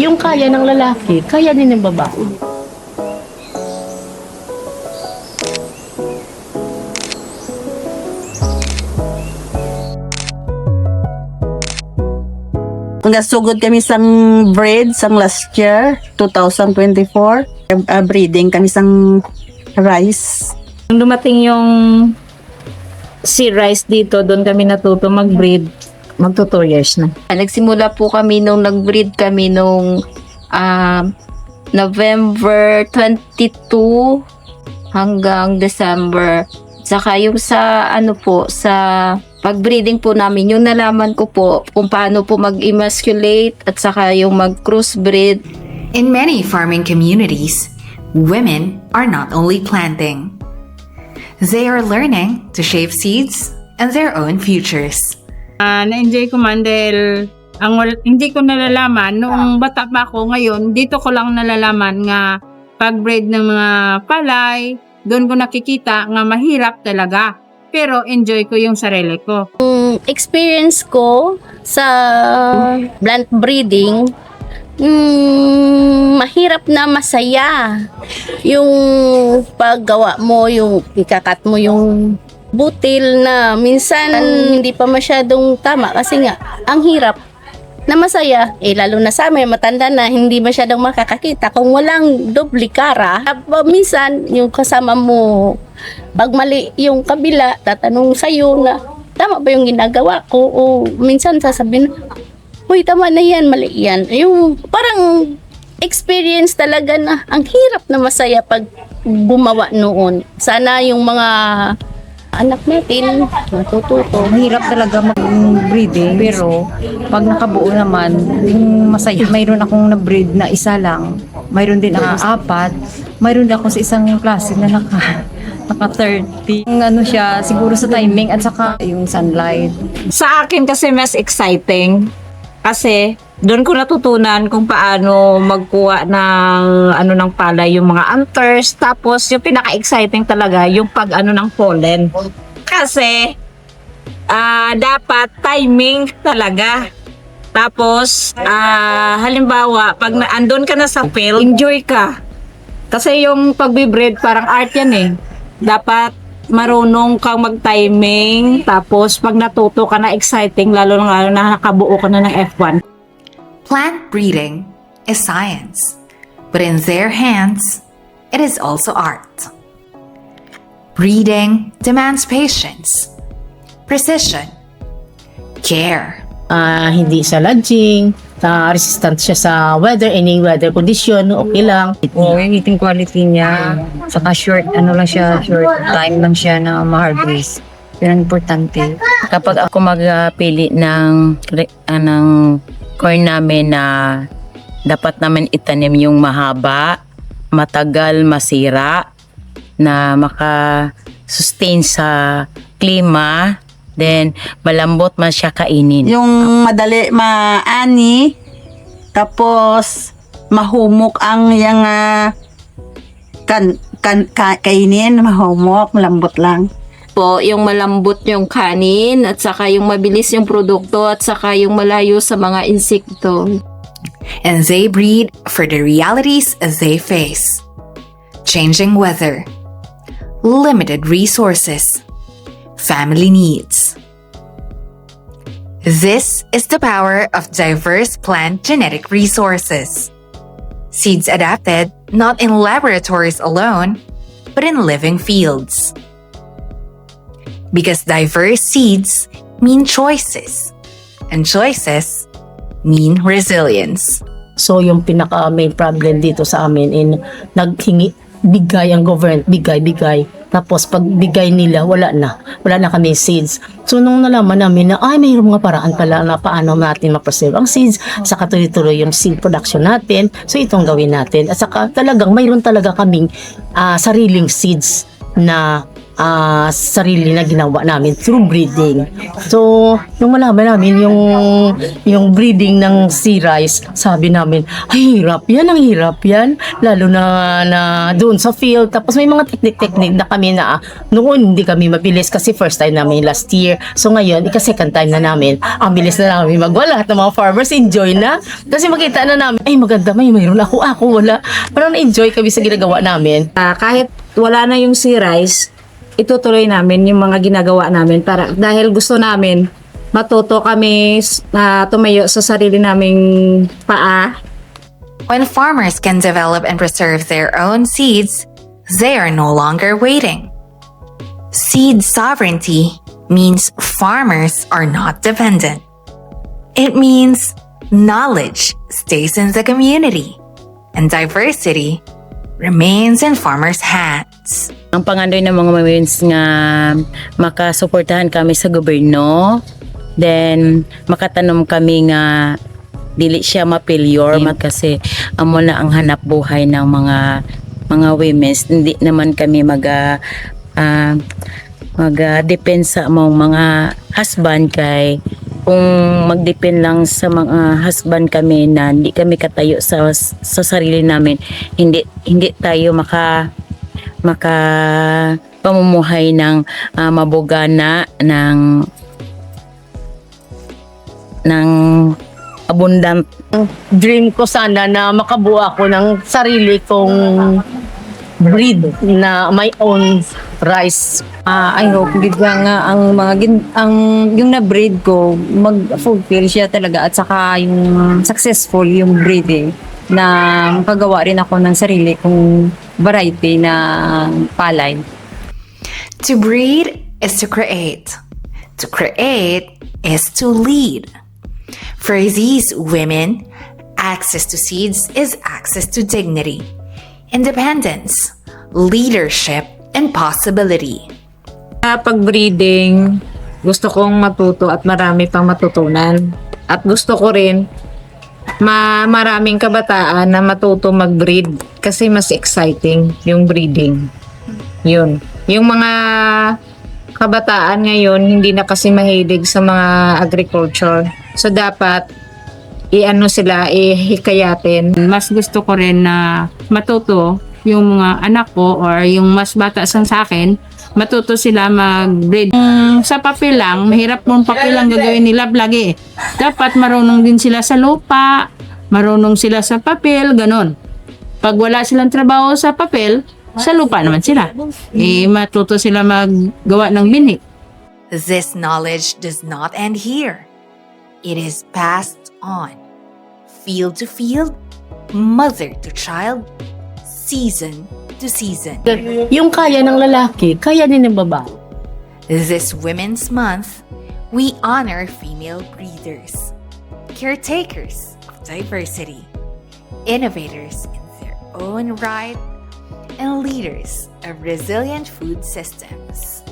Yung kaya ng lalaki, kaya din ng babae. Nasugod kami sang breed sang last year, 2024. Breeding kami sang rice. Nung dumating yung si Rice dito, doon kami natuto mag-breed. Magto 2 years na. Nagsimula po kami nung nag-breed kami nung November 22 hanggang December. Saka yung sa sa pag-breeding po namin, yung nalaman ko po kung paano po mag-emasculate at saka yung mag-crossbreed. In many farming communities, women are not only planting. They are learning to shape seeds and their own futures. Na-enjoy ko man dahil hindi ko nalalaman noong bata pa ako. Ngayon, dito ko lang nalalaman nga pag-breed ng mga palay, doon ko nakikita nga mahirap talaga. Pero enjoy ko yung sarili ko. Experience ko sa plant breeding, mahirap na masaya. Yung paggawa mo, yung ikakat mo yung butil na minsan hindi pa masyadong tama kasi nga ang hirap na masaya, lalo na sa amin matanda na hindi masyadong makakakita kung walang duplikara. Minsan yung kasama mo pag mali yung kabila tatanong sa'yo na tama ba yung ginagawa ko, o minsan sasabihin, uy tama na yan, mali yan. Yung parang experience talaga na ang hirap na masaya pag gumawa noon. Sana yung mga anak natin matututo. Mahirap talaga mag-breeding, pero pag nakabuo naman, yung masaya. Mayroon akong na-breed na isa lang, mayroon din ako 4, mayroon din ako sa isang klase na naka 30. Yung siya, siguro sa timing at saka yung sunlight. Sa akin kasi mas exciting kasi doon ko natutunan kung paano magkuha ng ng palay, yung mga anthers, tapos yung pinaka-exciting talaga yung pag ng pollen. Kasi dapat timing talaga. Tapos halimbawa pag andun ka na sa field, enjoy ka. Kasi yung pagbe-breed parang art yan eh. Dapat marunong kang mag-timing, tapos pag natuto ka na, exciting, lalo na nakabuo ka na ng F1. Plant breeding is science, but in their hands, it is also art. Breeding demands patience, precision, care. Hindi siya lodging, resistant siya sa weather, any weather condition, okay lang. Oo, yung eating quality niya, saka short time lang siya na ma-harvest. Yun ang importante. Kapag ako magpili ng corn namin na dapat naman itanim yung mahaba, matagal masira, na maka-sustain sa klima, then malambot man siya kainin. Yung madali maani, tapos mahumok ang yung kainin, mahumok, malambot lang. Po, yung malambot yung kanin at saka yung mabilis yung produkto at saka yung malayo sa mga insekto. And they breed for the realities as they face. Changing weather, limited resources, family needs. This is the power of diverse plant genetic resources. Seeds adapted not in laboratories alone, but in living fields. Because diverse seeds mean choices, and choices mean resilience. So yung pinaka main problem dito sa amin in bigay ang government, bigay. Tapos pag bigay nila, wala na kami seeds. So nung nalaman namin na mayroong mga paraan pala na paano natin ma-preserve ang seeds, saka tuloy-tuloy yung seed production natin, so itong gawin natin. At saka talagang mayroon talaga kaming sariling seeds na sarili na ginawa namin through breeding. So, nung malaman namin yung breeding ng sea rice, sabi namin, ay hirap yan, ang hirap yan. Lalo na doon sa field. Tapos may mga technique na kami na noon hindi kami mabilis kasi first time namin last year. So ngayon, second time na namin, ang bilis na namin magawa. Lahat ng mga farmers enjoy na. Kasi makita na namin, ay maganda, mayroon ako wala. Parang na-enjoy kami sa ginagawa namin. Kahit wala na yung sea rice, itutuloy namin yung mga ginagawa namin para dahil gusto namin matuto kami na tumayo sa sarili naming paa. When farmers can develop and preserve their own seeds, they are no longer waiting. Seed sovereignty means farmers are not dependent. It means knowledge stays in the community and diversity remains in farmers' hands. Ang pangandoy ng mga women's nga makasuportahan kami sa gobyerno, then makatanom kami nga dili siya mapilyor kasi amo na ang hanap buhay ng mga women's. Hindi naman kami mag-depend sa mga husband kay kung mag-depend lang sa mga husband kami na hindi kami katayo sa sarili namin, hindi tayo maka pamumuhay ng mabugana ng abundant. Dream ko sana na makabuo ako ng sarili kong breed na my own rice. I hope nga ang yung na-breed ko mag-fulfill siya talaga at saka yung successful yung breeding na makagawa rin ako ng sarili kong variety na palay. To breed is to create. To create is to lead. For these women, access to seeds is access to dignity, independence, leadership, and possibility. Pag-breeding, gusto kong matuto at marami pang matutunan. At gusto ko rin maraming kabataan na matuto mag-breed kasi mas exciting yung breeding. Yun. Yung mga kabataan ngayon hindi na kasi mahilig sa mga agriculture. So dapat ihikayatin. Mas gusto ko rin na matuto yung mga anak ko or yung mas bata sa akin, matuto sila mag-breed. Sa papel lang, mahirap mong papel lang gagawin nila lagi. Dapat marunong din sila sa lupa, marunong sila sa papel, ganon. Pag wala silang trabaho sa papel, sa lupa naman sila. Matuto sila maggawa ng binhi. This knowledge does not end here. It is passed on, field to field, mother to child, season to season. Yung kaya ng lalaki, kaya din ng babae. This Women's Month, we honor female breeders, caretakers of diversity, innovators in their own right, and leaders of resilient food systems.